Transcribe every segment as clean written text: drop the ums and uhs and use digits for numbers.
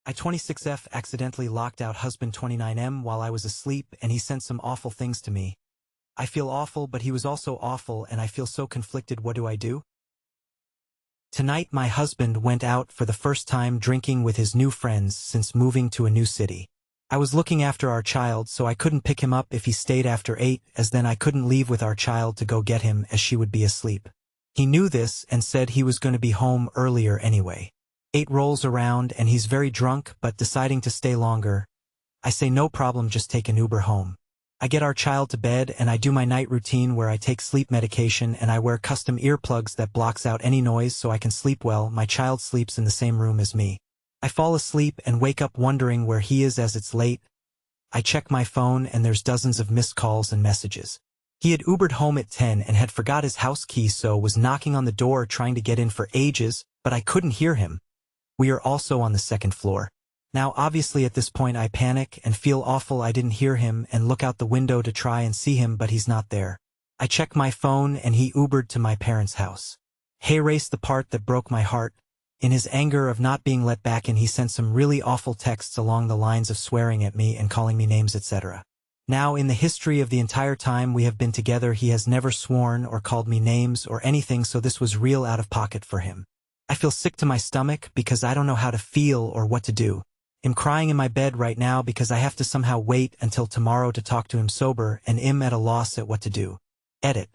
I 26F accidentally locked out husband 29M while I was asleep and he sent some awful things to me. I feel awful, but he was also awful and I feel so conflicted. What do I do? Tonight my husband went out for the first time drinking with his new friends since moving to a new city. I was looking after our child, so I couldn't pick him up if he stayed after 8, as then I couldn't leave with our child to go get him as she would be asleep. He knew this and said he was going to be home earlier anyway. 8 rolls around and he's very drunk but deciding to stay longer. I say no problem, just take an Uber home. I get our child to bed and I do my night routine where I take sleep medication and I wear custom earplugs that blocks out any noise so I can sleep well. My child sleeps in the same room as me. I fall asleep and wake up wondering where he is as it's late. I check my phone and there's dozens of missed calls and messages. He had Ubered home at 10 and had forgot his house key, so was knocking on the door trying to get in for ages, but I couldn't hear him. We are also on the 2nd floor. Now obviously at this point I panic and feel awful I didn't hear him and look out the window to try and see him, but he's not there. I check my phone and he Ubered to my parents' house. Hey, race the part that broke my heart. In his anger of not being let back in, he sent some really awful texts along the lines of swearing at me and calling me names, etc. Now, in the history of the entire time we have been together, he has never sworn or called me names or anything, so this was real out of pocket for him. I feel sick to my stomach because I don't know how to feel or what to do. I'm crying in my bed right now because I have to somehow wait until tomorrow to talk to him sober and am at a loss at what to do. Edit.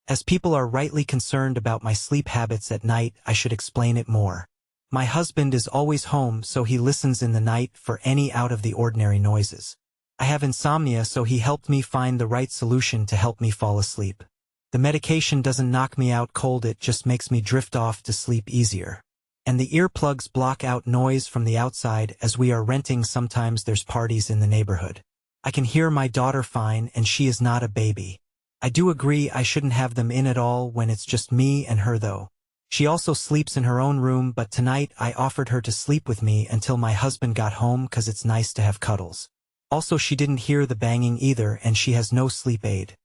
As people are rightly concerned about my sleep habits at night, I should explain it more. My husband is always home, so he listens in the night for any out-of-the-ordinary noises. I have insomnia, so he helped me find the right solution to help me fall asleep. The medication doesn't knock me out cold, it just makes me drift off to sleep easier. And the earplugs block out noise from the outside. As we are renting, sometimes there's parties in the neighborhood. I can hear my daughter fine, and she is not a baby. I do agree I shouldn't have them in at all when it's just me and her though. She also sleeps in her own room, but tonight I offered her to sleep with me until my husband got home cause it's nice to have cuddles. Also, she didn't hear the banging either and she has no sleep aid.